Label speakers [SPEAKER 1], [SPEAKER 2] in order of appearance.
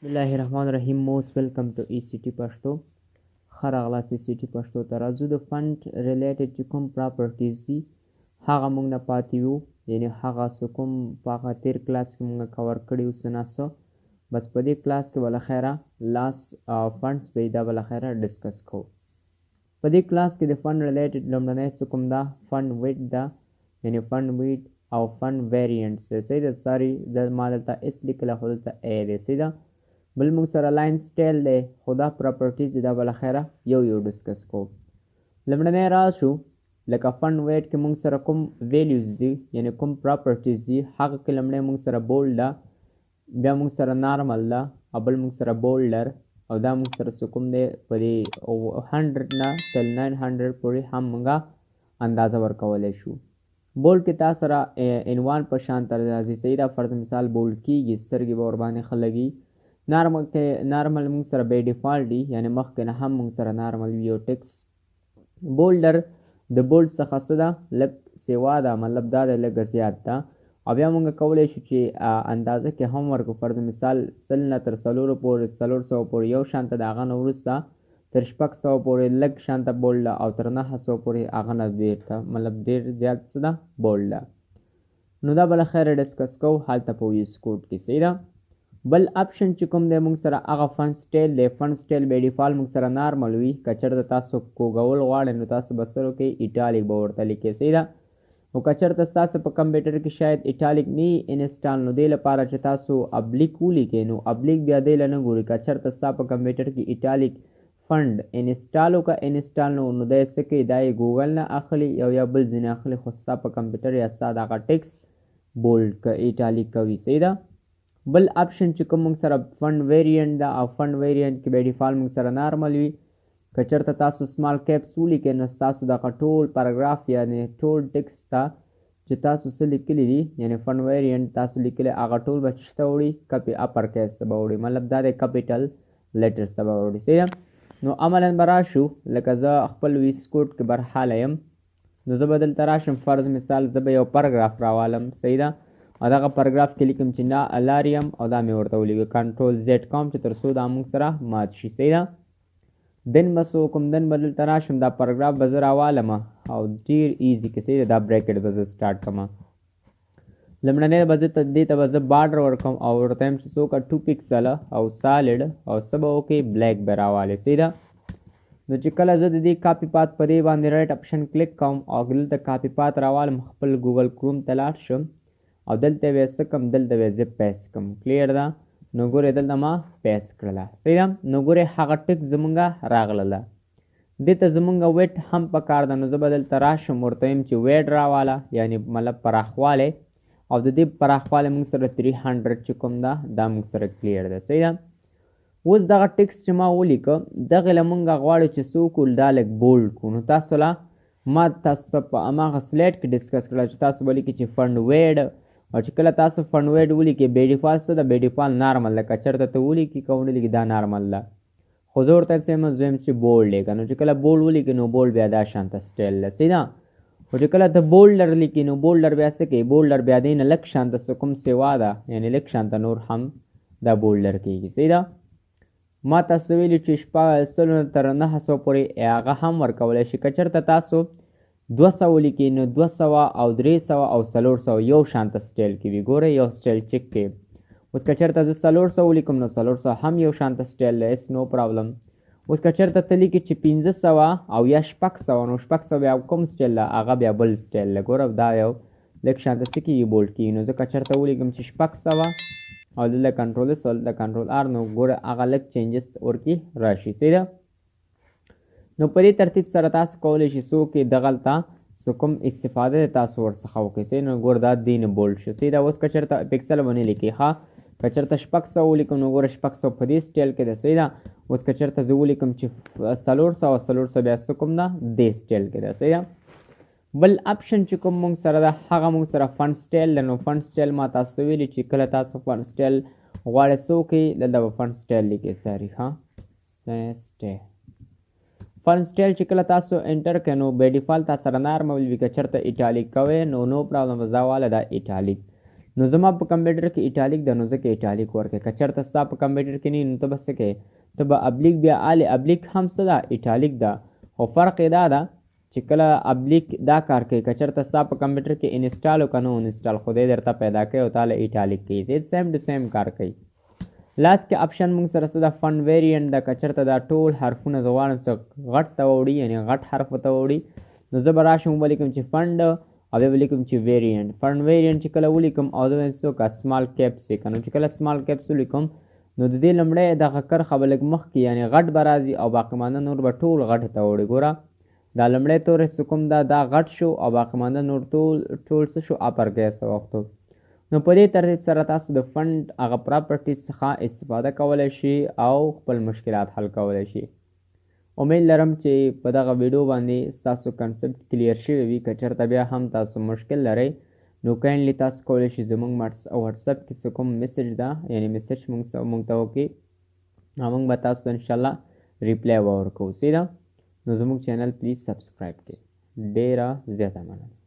[SPEAKER 1] بسم الله الرحمن الرحیم. موست ویلکم ټو ای سی ټي پښتو. ښه راغلاست ای سی ټي پښتو ته. راځو د فنډ ریلیټډ چې کوم پراپرټیز دي هغه موږ نه پاتې وو، یعنی هغه څه کوم په هغه تیر کلاس کې موږ کور کړي وو څه ناڅه. بس په دې کلاس کې بالاخره لاس فنډس به دا بالاخره ډسکس کوو. په دې کلاس کې د فنډ ریلیټډ لومړنی څه کوم ده، فنډ ویډ ده، یعنی فنډ ویډ او فنډ ویریانټس دی. صحیح ده. ساري ما دلته اس لیکلی خو دلته ای دی. صحیح ده. بل موږ سره لاین سټایل دی، خو دا پراپرټیز دا بالاخره یو ډسکس کوو. لومړنی راشو لکه فنډ ویډ کې موږ سره کوم ویلیوز دي، یعنی کوم پراپرټیز دي، هغه کې لومړی موږ سره بولډ ده، بیا موږ سره نارمل ده، او بل موږ سره بولډر، او دا موږ سره څه کوم دی په دې 100 نه تل 900 پورې هم موږ اندازه ورکولی شو. بولډ کې تا سره عنوان په شان تر راځي. صحیح ده. فرض مثال بولډ کېږي، سترګې به ورباندې ښه لګي. نارمل موږ سره بی ډیفالټ دي، یعنی مخکې نه هم موږ سره نارمل وي او ټکس. بولډر د بولډ څخه څه ده، لږ سیوا ده، مطلب دا دی لږه زیات ده. او بیا موږ کولی شو چې اندازه کې هم ورکړو. فرض مثال 100 نه تر 400 پورې 400 پورې یو شانته د هغه نه وروسته تر 600 پورې لږ شانته بولډ ده، او تر 900 پورې هغه نه بیرته مطلب ډېر زیات څه ده بولډ ده. نو دا بالاخره ډسکس کوو هلته په ویس کوډ کې. صحیح ده. بل اپشن چې کوم دی موږ سره هغه فنډ سټایل دی. فنډ سټایل بی ډیفالټ موږ سره نارمل وي. که چېرته تاسو کوږول غواړئ نو تاسو به څه وکړئ، ایټالیک به ورته لیکئ. صحیح ده. او که چېرته ستاسو په کمپیوټر کې شاید ایټالیک نه وي انسټال، نو دې لپاره چې تاسو ابلیک ولیکئ نو ابلیک بیا دې له نه ګوري. که چېرته ستا په کمپیوټر کې ایټالیک فنډ انسټال وکړه، انسټال نو دی څه کوي، دا یې ګوګل نه اخلي او یا بل ځینې اخلي، خو ستا په کمپیوټر یا ستا دغه ټکس بولډ که ایټالیک کوي. صحیح ده. بل اپشن چې کوم موږ سره فنډ ویریانټ ده، او فنډ ویریانټ کې بی ډیفالټ موږ سره نارمل وي. که چېرته تاسو سمال کیپس ولیکئ نو ستاسو دغه ټول پاراګراف یعنې ټول ټکس ته چې تاسو څه لیکلي دي، یعنې فنډ ویریانټ تاسو لیکلی هغه ټول به چېته وړي، کپي اپر کیس ته به وړي، مطلب دا دی کپیټل لیټرز ته به وړي. صحیح ده. نو عملاً به راشو لکه زه خپل ویس کوډ کې برحاله یم، نو زه به دلته راشم. فرض مثال زه به یو پاراګراف راوالم. صحیح ده. او دغه پاراګراف کې لیکم چې لاریم، او دا مې ورته ولیکو کنټرول زیډ کوم چې تر څو دا موږ سره مات شي. صحیح ده. دن به څه وکړم، دن به دلته راشم، دا پاراګراف به زه راوالمه او ډېر ایزي کې. صحیح ده. دا بریکټ به زه سټارټ کړم. لومړنی به زه دې ته به زه بارډر ورکړم او ورته یم چې څه وکړه 2 پکسله او سالډ او څه به وکړې بلیک به راوالې. صحیح ده. نو چې کله زه د دې کاپي پات په دې باندې رایټ اپشن کلیک کوم او دلته کاپي پات راوالم، خپل ګوګل کروم ته لاړ شم او دلته به څه کم، دلته به زه پیسټ کړم. کلیر ده. نو ګورئ دلته ما پیسټ کړله. صحیح ده. نو ګورئ هغه ټک زمونږه راغلله. دې ته زمونږه ویټ هم پکار ده، نو زه به دلته راشم ورته ویم چې ویټ راواله، یعنی مطلب پراخوالی، او د دې پراخوالی موږ سره 300 چې کوم ده دا موږ سره کلیر ده. صحیح ده. اوس دغه ټکس چې ما ولیکه دغې له موږ غواړو چې څه وکړو، دا لږ بولډ کړو. نو تاسو له ما تاسو ته په هماغه سلایډ کې ډسکس کړه چې تاسو به لیکئ چې فنډ ویډ، او چې کله تاسو فنډ ویډ ولیکئ بی ډیفالټ څه ده، بی ډیفالټ نارمل ده. که چېرته ته ولیکئ که ونه لیکئ دا نارمل ده، خو زه ورته څه یم زه یم چې بولډ لیکه. نو چې کله بولډ ولیکئ نو بولډ بیا دا شانته سټایل ده. صحیح ده. خو چې کله ته بولډر لیکئ نو بولډر بیا څه کوي، بولډر بیا دې نه لږ شانته څه کوم سیوا ده، یعنې لږ شانته نور هم دا بولډر کېږي. صحیح ده. ما تاسو ویلي چې 100 تر 900 پورې هغه هم ورکولی شي. که چېرته تاسو 200 ولیکئ نو 200 او 300 او 400 یو شانته سټایل کې وي. ګورئ یو سټایل چک کې. اوس که چېرته زه 400 ولیکم نو 400 هم یو شانته سټایل دی، نو پرابلم. اوس که چېرته ته لیکئ چې 500 او یا 600 نو 600 بیا کوم سټایل ده، هغه بیا بل سټایل دی. ګوره دا یو لږ شانته څه کېږي بولډ کېږي. نو زه که چېرته ولیکم چې 600 او دلته کنټرول اس او دلته کنټرول آر، نو ګوره هغه لږ چینجز ورکې راشي. صحیح ده. نو په دې ترتیب سره تاسو کولی شئ څه وکړئ، دغلته څه کوم استفاده دی تاسو ورڅخه وکړئ. صحیح. نو ګوره دا دې نه بولډ شو. صحیح ده. اوس که چېرته پکسل ونه لیکئ، ښه که چېرته 600 ولیکم نو ګوره 600 په دې سټایل کې ده. صحیح ده. اوس که چېرته زه ولیکم چې 400 بیا څه کوم ده دې سټایل کې ده. صحیح ده. بل اپشن چې کوم موږ سره ده هغه موږ سره فنډ سټایل ده. نو فنډ سټایل ما تاسو ته ویلي چې کله تاسو فنډ سټایل غواړئ څه وکړئ، دلته به فنډ سټایل لیکئ. ساري ښه فنډ سټایل چې کله تاسو انټر کړئ نو بی ډیفالټ تاسو سره نارمل وي. که چېرته ایټالیک کوئ نو نو پرابلم، زه واله دا ایټالیک. نو زما په کمپیوټر کې ایټالیک ده نو ځکه ایټالیک ورکړئ. که چېرته ستا په کمپیوټر کې نه وي نو ته به څه کوې، ته به ابلیک بیا ابلیک هم څه ده ایټالیک ده، خو فرق یې دا ده چې کله ابلیک دا کار کوي که چېرته ستا په کمپیوټر کې انسټال وکړه نو انسټال خدای درته پیدا کوي او تاله ایټالیک کوي. زید سیم ټو سیم کار کوي. لاس کې اپشن موږ سره څه ده فن ویریئنټ ده. که چېرته دا ټول حرفونه زه غواړم څه غټ ته ووړي یعنې غټ حرف ته ووړي نو زه به راشم ولیکم چې فنډ او بیا به لیکم چې ویریئنټ. فنډ ویریئنټ چې کله ولیکم او زه به څه وکړه سمال کیپس یې کړم. چې کله سمال کیپس ولیکم نو د دې لومړی دغه کرښه به لږ مخکې یعنې غټ به راځي او باقي مانده نور به ټول غټې ته وړي. ګوره دا لومړی توری چې کوم ده دا غټ شو او باقي مانده نور ټول څه شو اپر کیس وختو. نو په دې ترتیب سره تاسو د فنډ هغه پراپرټیز څخه استفاده کولی شي او خپل مشکلات حل کولی شي. امید لرم چې په دغه ویډیو باندې ستاسو کنسپټ کلیر شوی وي. که چېرته بیا هم تاسو مشکل لرئ نو کاینډلی تاسو کولی شئ زموږ واتساپ کې څه کوم میسج ده یعنې میسج موږ ته وکړئ او موږ به تاسو ته انشاءالله ریپلی به ورکوو. سیده نو زموږ چینل پلیز سبسکرایب کړئ. ډېره زیاته مننه.